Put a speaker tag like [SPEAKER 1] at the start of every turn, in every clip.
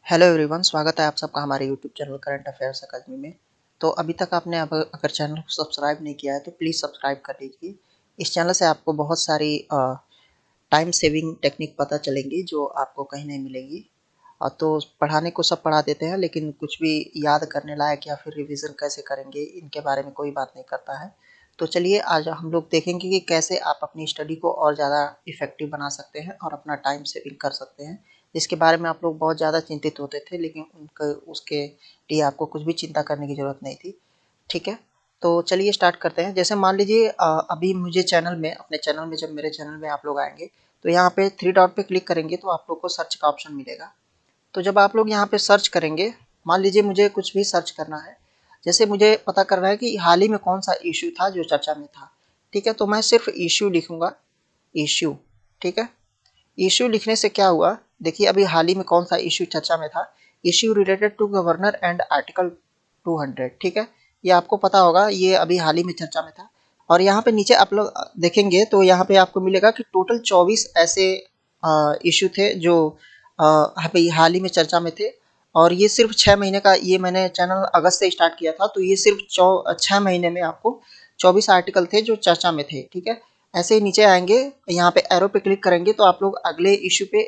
[SPEAKER 1] Hello everyone, स्वागत है आप सबका हमारे यूट्यूब चैनल करंट अफेयर्स अकादमी में। तो अभी तक आपने अगर चैनल को सब्सक्राइब नहीं किया है तो प्लीज़ सब्सक्राइब कर लीजिए। इस चैनल से आपको बहुत सारी टाइम सेविंग टेक्निक पता चलेंगी जो आपको कहीं नहीं मिलेंगी। तो पढ़ाने को सब पढ़ा देते हैं, लेकिन कुछ भी याद करने लायक या फिर रिवीजन कैसे करेंगे इनके बारे में कोई बात नहीं करता है। तो चलिए आज हम लोग देखेंगे कि कैसे आप अपनी स्टडी को और ज़्यादा इफ़ेक्टिव बना सकते हैं और अपना टाइम सेविंग कर सकते हैं, जिसके बारे में आप लोग बहुत ज़्यादा चिंतित होते थे, लेकिन उनके उसके लिए आपको कुछ भी चिंता करने की ज़रूरत नहीं थी। ठीक है, तो चलिए स्टार्ट करते हैं। जैसे मान लीजिए अभी मुझे चैनल में, अपने चैनल में, जब मेरे चैनल में आप लोग आएंगे तो यहाँ पे थ्री डॉट पे क्लिक करेंगे तो आप लोग को सर्च का ऑप्शन मिलेगा। तो जब आप लोग यहाँ पे सर्च करेंगे, मान लीजिए मुझे कुछ भी सर्च करना है, जैसे मुझे पता करना है कि हाल ही में कौन सा इश्यू था जो चर्चा में था। ठीक है, तो मैं सिर्फ इश्यू लिखूंगा, इश्यू। ठीक है, इश्यू लिखने से क्या हुआ, देखिए अभी हाल ही में कौन सा इश्यू चर्चा में था। Issue related to governor and article 200। ठीक है, ये आपको पता होगा, ये अभी हाल ही में चर्चा में था। और यहाँ पे नीचे आप लोग देखेंगे तो यहाँ पे आपको मिलेगा कि टोटल 24 ऐसे इश्यू थे जो अभी हाल ही में चर्चा में थे। और ये सिर्फ 6 महीने का, ये मैंने चैनल अगस्त से स्टार्ट किया था, तो ये सिर्फ 6 महीने में आपको 24 आर्टिकल थे जो चर्चा में थे। ठीक है, ऐसे ही नीचे आएंगे, यहाँ पे एरो पे क्लिक करेंगे तो आप लोग अगले इश्यू पे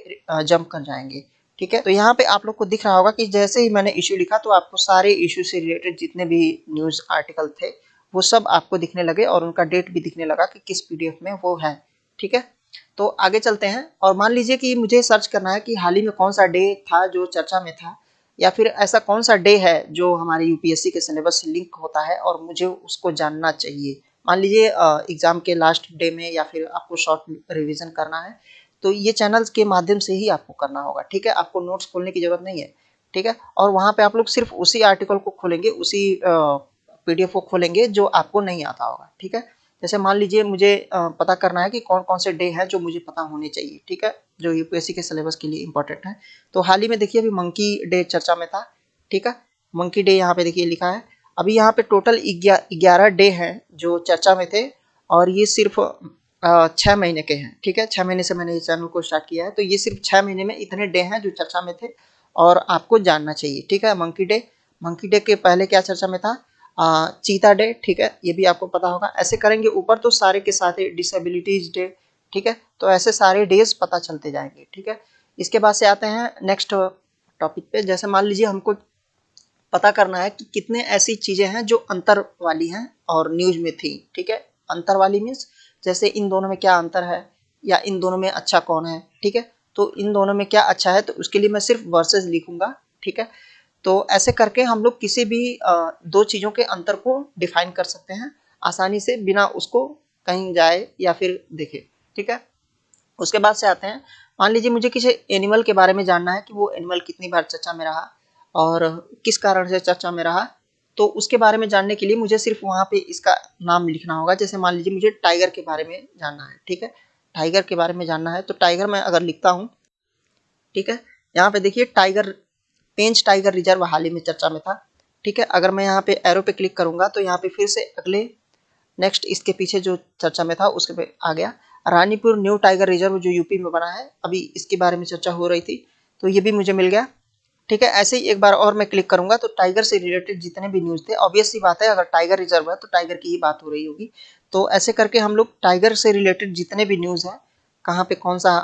[SPEAKER 1] जंप कर जाएंगे। ठीक है, तो यहाँ पे आप लोग को दिख रहा होगा कि जैसे ही मैंने इश्यू लिखा तो आपको सारे इश्यू से रिलेटेड जितने भी न्यूज़ आर्टिकल थे वो सब आपको दिखने लगे और उनका डेट भी दिखने लगा कि किस पीडीएफ में वो है। ठीक है, तो आगे चलते हैं और मान लीजिए कि मुझे सर्च करना है कि हाल ही में कौन सा डे था जो चर्चा में था, या फिर ऐसा कौन सा डे है जो हमारे यूपीएससी के सिलेबस से लिंक होता है और मुझे उसको जानना चाहिए। मान लीजिए एग्जाम के लास्ट डे में, या फिर आपको शॉर्ट रिवीजन करना है, तो ये चैनल्स के माध्यम से ही आपको करना होगा। ठीक है, आपको नोट्स खोलने की जरूरत नहीं है। ठीक है, और वहाँ पे आप लोग सिर्फ उसी आर्टिकल को खोलेंगे, उसी पीडीएफ को खोलेंगे जो आपको नहीं आता होगा। ठीक है, जैसे मान लीजिए मुझे पता करना है कि कौन कौन से डे हैं जो मुझे पता होने चाहिए। ठीक है, जो यूपीएससी के सिलेबस के लिए इंपॉर्टेंट है। तो हाल ही में देखिए अभी मंकी डे चर्चा में था। ठीक है, मंकी डे यहाँ पे देखिए लिखा है। अभी यहाँ पे टोटल 11 डे हैं जो चर्चा में थे, और ये सिर्फ 6 महीने के हैं। ठीक है, 6 महीने से मैंने इस चैनल को स्टार्ट किया है, तो ये सिर्फ 6 महीने में इतने डे हैं जो चर्चा में थे और आपको जानना चाहिए। ठीक है, मंकी डे के पहले क्या चर्चा में था, चीता डे। ठीक है, ये भी आपको पता होगा। ऐसे करेंगे ऊपर तो सारे के साथ डिसेबिलिटीज डे। ठीक है, तो ऐसे सारे डेज पता चलते जाएंगे। ठीक है, इसके बाद से आते हैं नेक्स्ट टॉपिक पे। जैसे मान लीजिए हमको पता करना है कि कितने ऐसी चीजें हैं जो अंतर वाली हैं और न्यूज में थी। ठीक है, अंतर वाली मीन्स जैसे इन दोनों में क्या अंतर है, या इन दोनों में अच्छा कौन है। ठीक है, तो इन दोनों में क्या अच्छा है, तो उसके लिए मैं सिर्फ वर्सेस लिखूंगा। ठीक है, तो ऐसे करके हम लोग किसी भी दो चीजों के अंतर को डिफाइन कर सकते हैं आसानी से, बिना उसको कहीं जाए या फिर देखे। ठीक है, उसके बाद से आते हैं, मान लीजिए मुझे किसी एनिमल के बारे में जानना है कि वो एनिमल कितनी बार चर्चा में रहा और किस कारण से चर्चा में रहा। तो उसके बारे में जानने के लिए मुझे सिर्फ वहाँ पे इसका नाम लिखना होगा। जैसे मान लीजिए मुझे टाइगर के बारे में जानना है। ठीक है, टाइगर के बारे में जानना है तो टाइगर मैं अगर लिखता हूँ, ठीक है, यहाँ पे देखिए टाइगर, पेंच टाइगर रिजर्व हाल ही में चर्चा में था। ठीक है, अगर मैं यहाँ पे एरो पे क्लिक करूंगा तो यहाँ पे फिर से अगले नेक्स्ट इसके पीछे जो चर्चा में था उसके पे आ गया। रानीपुर न्यू टाइगर रिजर्व जो यूपी में बना है, अभी इसके बारे में चर्चा हो रही थी, तो ये भी मुझे मिल गया। ठीक है, ऐसे ही एक बार और मैं क्लिक करूंगा तो टाइगर से रिलेटेड जितने भी न्यूज़ थे, ऑब्वियस सी बात है अगर टाइगर रिजर्व है तो टाइगर की ही बात हो रही होगी। तो ऐसे करके हम लोग टाइगर से रिलेटेड जितने भी न्यूज़ हैं, कहाँ पे कौन सा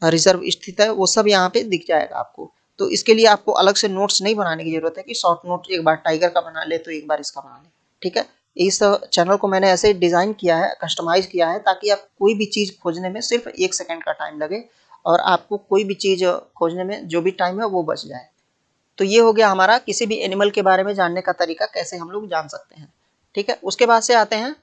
[SPEAKER 1] रिजर्व स्थित है, वो सब यहाँ पे दिख जाएगा आपको। तो इसके लिए आपको अलग से नोट्स नहीं बनाने की जरूरत है कि शॉर्ट नोट एक बार टाइगर का बना ले तो एक बार इसका बना ले। ठीक है, इस चैनल को मैंने ऐसे डिज़ाइन किया है, कस्टमाइज किया है, ताकि आप कोई भी चीज़ खोजने में सिर्फ 1 सेकंड का टाइम लगे और आपको कोई भी चीज़ खोजने में जो भी टाइम है वो बच जाए। तो ये हो गया हमारा किसी भी एनिमल के बारे में जानने का तरीका, कैसे हम लोग जान सकते हैं। ठीक है, उसके बाद से आते हैं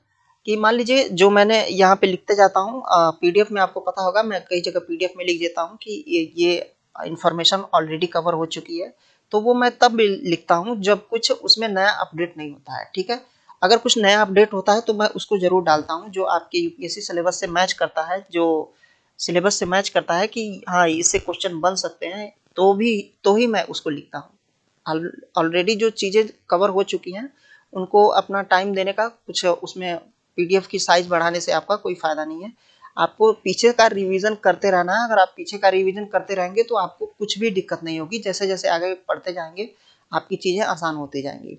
[SPEAKER 1] कि मान लीजिए जो मैंने यहाँ पे लिखते जाता हूँ पीडीएफ में, आपको पता होगा मैं कई जगह पीडीएफ में लिख देता हूँ कि ये इन्फॉर्मेशन ऑलरेडी कवर हो चुकी है, तो वो मैं तब भी लिखता हूँ जब कुछ उसमें नया अपडेट नहीं होता है। ठीक है, अगर कुछ नया अपडेट होता है तो मैं उसको जरूर डालता हूँ जो आपके यूपीएससी सिलेबस से मैच करता है, जो सिलेबस से मैच करता है कि हाँ इससे क्वेश्चन बन सकते हैं, तो ही मैं उसको लिखता हूँ। ऑलरेडी जो चीज़ें कवर हो चुकी हैं उनको अपना टाइम देने का कुछ उसमें पीडीएफ की साइज बढ़ाने से आपका कोई फ़ायदा नहीं है। आपको पीछे का रिवीजन करते रहना है। अगर आप पीछे का रिवीजन करते रहेंगे तो आपको कुछ भी दिक्कत नहीं होगी। जैसे जैसे आगे पढ़ते जाएंगे आपकी चीज़ें आसान होती जाएंगी।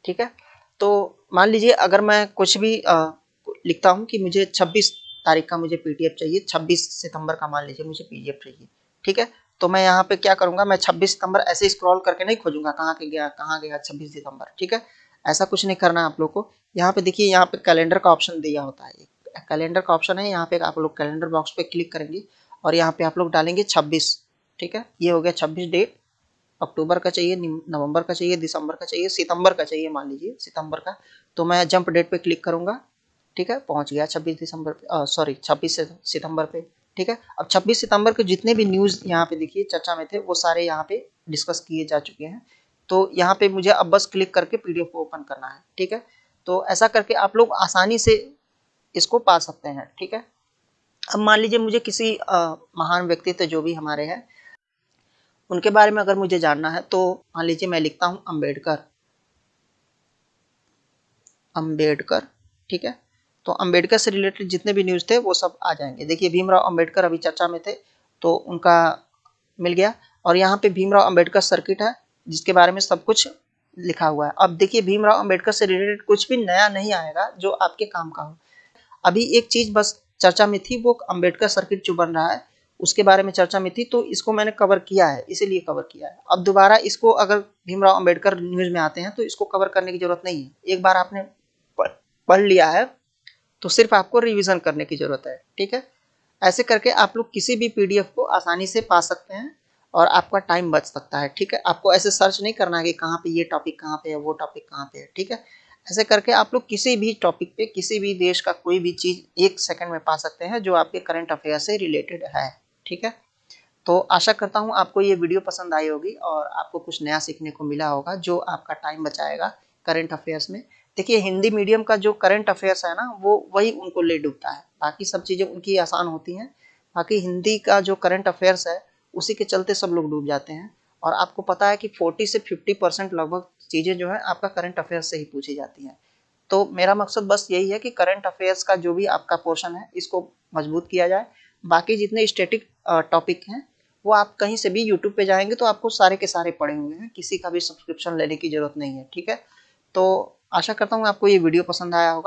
[SPEAKER 1] ठीक है, तो मान लीजिए अगर मैं कुछ भी लिखता हूँ कि मुझे 26 तारीख का मुझे पीडीएफ चाहिए, 26 सितंबर का मान लीजिए मुझे पीडीएफ चाहिए। ठीक है, तो मैं यहाँ पे क्या करूँगा, मैं 26 सितंबर ऐसे स्क्रॉल करके नहीं खोजूंगा कहाँ गया 26 सितंबर। ठीक है, ऐसा कुछ नहीं करना आप लोग को। यहाँ पे देखिए, यहाँ पे कैलेंडर का ऑप्शन दिया होता है, कैलेंडर का ऑप्शन है। यहाँ पे आप लोग कैलेंडर बॉक्स पे क्लिक करेंगे और यहाँ पे आप लोग डालेंगे 26। ठीक है, ये हो गया 26 डेट। अक्टूबर का चाहिए, नवंबर का चाहिए, दिसंबर का चाहिए, सितंबर का चाहिए, मान लीजिए सितंबर का। तो मैं जंप डेट पे क्लिक करूंगा। ठीक है, पहुंच गया 26 दिसंबर पे, सॉरी 26 सितंबर पे। ठीक है, अब 26 सितंबर के जितने भी न्यूज़ यहाँ पे देखिए चर्चा में थे वो सारे यहाँ पे डिस्कस किए जा चुके हैं। तो यहाँ पे मुझे अब बस क्लिक करके पीडीएफ को ओपन करना है। ठीक है, तो ऐसा करके आप लोग आसानी से इसको पा सकते हैं। ठीक है, अब मान लीजिए मुझे किसी महान व्यक्तित्व जो भी हमारे हैं उनके बारे में अगर मुझे जानना है, तो मान लीजिए मैं लिखता हूँ अम्बेडकर। अम्बेडकर, ठीक है, तो अम्बेडकर से रिलेटेड जितने भी न्यूज़ थे वो सब आ जाएंगे। देखिए भीमराव अम्बेडकर अभी चर्चा में थे तो उनका मिल गया। और यहाँ पे भीमराव अम्बेडकर सर्किट है जिसके बारे में सब कुछ लिखा हुआ है। अब देखिए भीमराव अम्बेडकर से रिलेटेड कुछ भी नया नहीं आएगा जो आपके काम का हो। अभी एक चीज बस चर्चा में थी, वो अम्बेडकर सर्किट जो बन रहा है उसके बारे में चर्चा में थी, तो इसको मैंने कवर किया है, इसीलिए कवर किया है। अब दोबारा इसको अगर भीमराव अम्बेडकर न्यूज में आते हैं तो इसको कवर करने की जरूरत नहीं है। एक बार आपने पढ़ लिया है तो सिर्फ आपको रिवीजन करने की जरूरत है। ठीक है, ऐसे करके आप लोग किसी भी पीडीएफ को आसानी से पा सकते हैं और आपका टाइम बच सकता है। ठीक है, आपको ऐसे सर्च नहीं करना है कि कहाँ पे ये टॉपिक कहाँ पे है, वो टॉपिक कहाँ पे है। ठीक है, ऐसे करके आप लोग किसी भी टॉपिक पे किसी भी देश का कोई भी चीज 1 सेकंड में पा सकते हैं जो आपके करंट अफेयर से रिलेटेड है। ठीक है, तो आशा करता हूँ आपको ये वीडियो पसंद आई होगी और आपको कुछ नया सीखने को मिला होगा जो आपका टाइम बचाएगा करंट अफेयर्स में। देखिए हिंदी मीडियम का जो करंट अफेयर्स है ना वो वही उनको ले डूबता है, बाकी सब चीज़ें उनकी आसान होती हैं। बाकी हिंदी का जो करंट अफेयर्स है उसी के चलते सब लोग डूब जाते हैं। और आपको पता है कि 40 से 50% लगभग चीज़ें जो है आपका करंट अफेयर्स से ही पूछी जाती हैं। तो मेरा मकसद बस यही है कि करंट अफेयर्स का जो भी आपका पोर्शन है इसको मजबूत किया जाए। बाकी जितने स्टैटिक टॉपिक हैं वो आप कहीं से भी यूट्यूब पे जाएंगे तो आपको सारे के सारे पड़े हुए हैं, किसी का भी सब्सक्रिप्शन लेने की जरूरत नहीं है। ठीक है, तो आशा करता हूँ आपको ये वीडियो पसंद आया होगा।